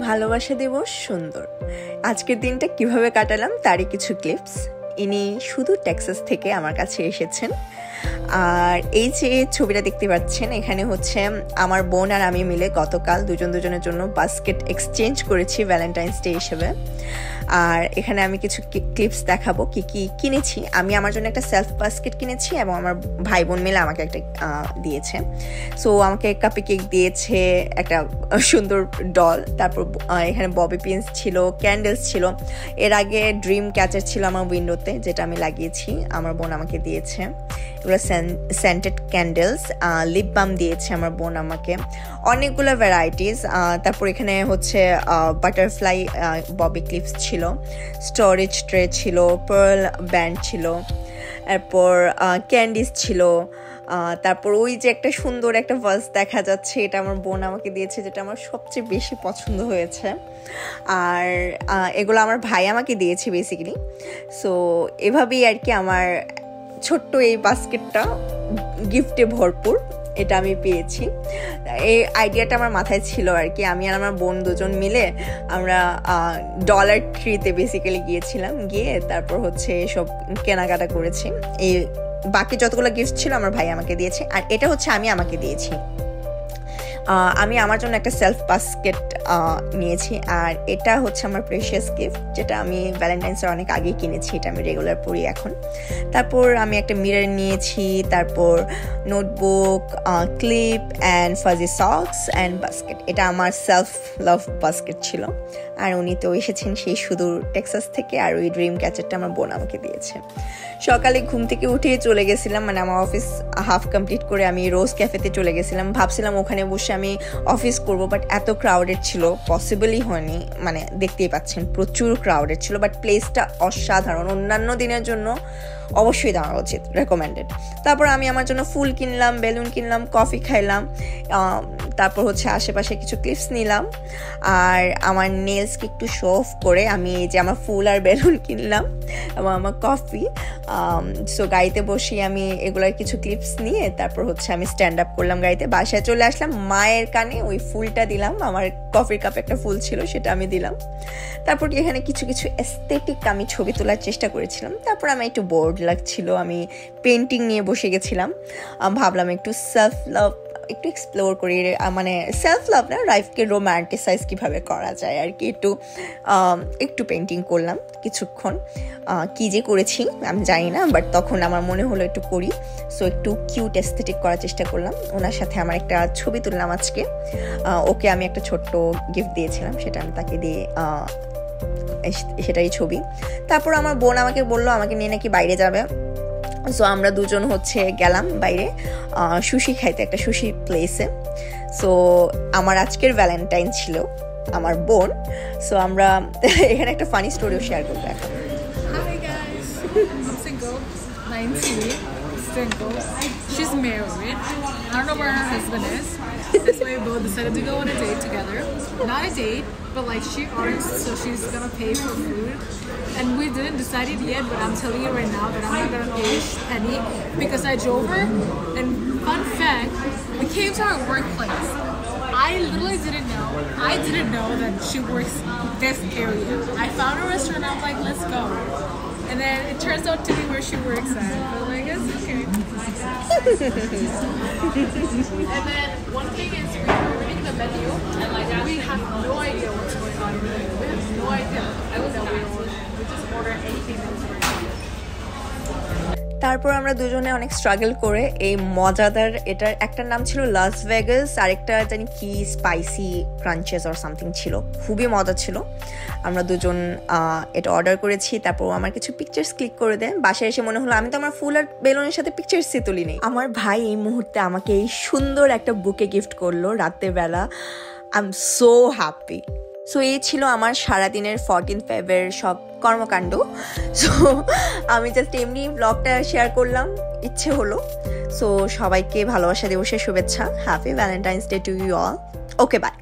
ভালোবাসা দিবস সুন্দর। আজকের দিনটা কিভাবে কাটালাম তারই কিছু ক্লিপস। ইনি শুধু টেক্সাস থেকে আমার কাছে এসেছেন। আর এই যে ছবিটা দেখতে পাচ্ছেন, এখানে হচ্ছে আমার বোন আর আমি মিলে গতকাল দুজনের জন্য বাস্কেট এক্সচেঞ্জ করেছি ভ্যালেন্টাইন্স ডে হিসেবে। আর এখানে আমি কিছু ক্লিপস দেখাবো কি কি কিনেছি। আমি আমার জন্য একটা সেলফ বাস্কেট কিনেছি এবং আমার ভাই বোন মিলে আমাকে একটা দিয়েছে। সো আমাকে কাপে কেক দিয়েছে, একটা সুন্দর ডল, তারপর এখানে ববি পিনস ছিল, ক্যান্ডেলস ছিল। এর আগে ড্রিম ক্যাচার ছিল আমার উইন্ডোতে, যেটা আমি লাগিয়েছি, আমার বোন আমাকে দিয়েছে। এগুলো সেন্টেড ক্যান্ডেলস, লিপ বাম দিয়েছে আমার বোন আমাকে, অনেকগুলো ভ্যারাইটিস। তারপর এখানে হচ্ছে বাটারফ্লাই ববি ক্লিপস ছিল, স্টোরেজ ট্রে ছিল, পার্ল ব্যান্ড ছিল, এরপর ক্যান্ডিস ছিল। তারপর ওই যে একটা সুন্দর একটা ভাস দেখা যাচ্ছে, এটা আমার বোন আমাকে দিয়েছে, যেটা আমার সবচেয়ে বেশি পছন্দ হয়েছে। আর এগুলো আমার ভাই আমাকে দিয়েছে বেসিক্যালি। সো এভাবেই আর কি আমার ছোট্ট এই বাস্কেটটা গিফটে ভরপুর, এটা আমি পেয়েছি। এই আইডিয়াটা আমার মাথায় ছিল আর কি। আমি আর আমার বোন দুজন মিলে আমরা ডলার ট্রিতে বেসিক্যালি গিয়েছিলাম, গিয়ে তারপর হচ্ছে এসব কেনাকাটা করেছি। এই বাকি যতগুলো গিফট ছিল আমার ভাই আমাকে দিয়েছে, আর এটা হচ্ছে আমি আমাকে দিয়েছি। আমি আমার জন্য একটা সেলফ বাস্কেট নিয়েছি, আর এটা হচ্ছে আমার প্রেশিয়াস গিফট, যেটা আমি ভ্যালেন্টাইন্সের অনেক আগেই কিনেছি, এটা আমি রেগুলার পড়ি এখন। তারপর আমি একটা মিরর নিয়েছি, তারপর notebook, clip and fuzzy socks and basket. এটা আমার সেলফ লাভ বাস্কেট ছিল। আর উনি তো এসেছেন সেই সুদূর টেক্সাস থেকে, আর ওই ড্রিম ক্যাচারটা আমার বোন আমাকে দিয়েছে। সকালে ঘুম থেকে উঠে চলে গেছিলাম, মানে আমার অফিস হাফ কমপ্লিট করে আমি রোজ ক্যাফেতে চলে গেছিলাম। ভাবছিলাম ওখানে বসে আমি অফিস করব, বাট এত ক্রাউডেড ছিল, পসিবলই হয়নি। মানে দেখতেই পাচ্ছেন প্রচুর ক্রাউডেড ছিল, বাট প্লেসটা অসাধারণ। অন্যান্য দিনের জন্য অবশ্যই দেওয়া উচিত, রেকমেন্ডেড। তারপর আমি আমার জন্য ফুল কিনলাম, বেলুন কিনলাম, কফি খাইলাম, তারপর হচ্ছে আশেপাশে কিছু ক্লিপস নিলাম। আর আমার নেলসকে একটু শো অফ করে আমি এই যে আমার ফুল আর বেলুন কিনলাম এবং আমার কফি। সো গাড়িতে বসে আমি এগুলোর কিছু ক্লিপস নিয়ে তারপর হচ্ছে আমি স্ট্যান্ড আপ করলাম গাড়িতে। বাসায় চলে আসলাম, মায়ের কানে ওই ফুলটা দিলাম, আমার কফির কাপে একটা ফুল ছিল সেটা আমি দিলাম। তারপর এখানে কিছু এস্থেটিক আমি ছবি তোলার চেষ্টা করেছিলাম। তারপর আমি একটু বোর্ড লাগছিল, আমি পেন্টিং নিয়ে বসে গেছিলাম। ভাবলাম একটু সেলফ লাভ একটু এক্সপ্লোর করি, মানে সেলফ লাভ না, লাইফকে রোম্যান্টিসাইজ কীভাবে করা যায় আর কি। একটু পেন্টিং করলাম কিছুক্ষণ। কী যে করেছি আমি জানি না, বাট তখন আমার মনে হলো একটু করি। সো একটু কিউট এস্থেটিক করার চেষ্টা করলাম। ওনার সাথে আমার একটা ছবি তুললাম আজকে। ওকে আমি একটা ছোট্ট গিফট দিয়েছিলাম, সেটা আমি তাকে দিয়ে সেটাই ছবি। তারপর আমার বোন আমাকে বললো আমাকে নিয়ে নাকি বাইরে যাবে। সো আমরা দুজন হচ্ছে গেলাম বাইরে সুশি খাইতে, একটা সুশি প্লেসে। সো আমার আজকের ভ্যালেন্টাইন ছিল আমার বোন। সো আমরা এখানে একটা ফানি স্টোরিও শেয়ার করবো এখন। Hi guys, I'm single, 19, single. She's married. I don't know where her husband is. That's why we both decided to go on a date together. Not a date, but like she orders, so she's gonna pay for food. And we didn't decide it yet, but I'm telling you right now that I'm not gonna pay a penny because I drove her. And fun fact, we came to our workplace. I literally didn't know that she works this area. I found a restaurant, I was like, let's go. And then it turns out to be where she works at. But like, it's okay. And then one thing is we were reading the menu and like we have no idea what's going on in the menu. We have no idea. I don't know. We just order anything that was ordered. তারপর আমরা দুজনে অনেক struggle করে এই মজাদার, এটার একটার নাম ছিল লাস ভেগাস, আরেকটা জানি কি স্পাইসি ক্রাঞ্চেস অর সামথিং ছিল, খুবই মজা ছিল। আমরা দুজন এটা অর্ডার করেছি। তারপর আমার কিছু পিকচার্স ক্লিক করে দেয়। বাসায় এসে মনে হলো আমি তো আমার ফুল আর বেলুনের সাথে পিকচার্সই তুলি নেই। আমার ভাই এই মুহূর্তে আমাকে এই সুন্দর একটা বুকে গিফট করলো রাতের বেলা। I am so happy. So এই ছিল আমার সারাদিনের 14 ফেব্রুয়ারির সব কর্মকাণ্ড। সো আমি জাস্ট এমনি ব্লগটা শেয়ার করলাম, ইচ্ছে হলো। সো সবাইকে ভালোবাসা দিবসের শুভেচ্ছা। Happy valentine's day to you all. Okay, by.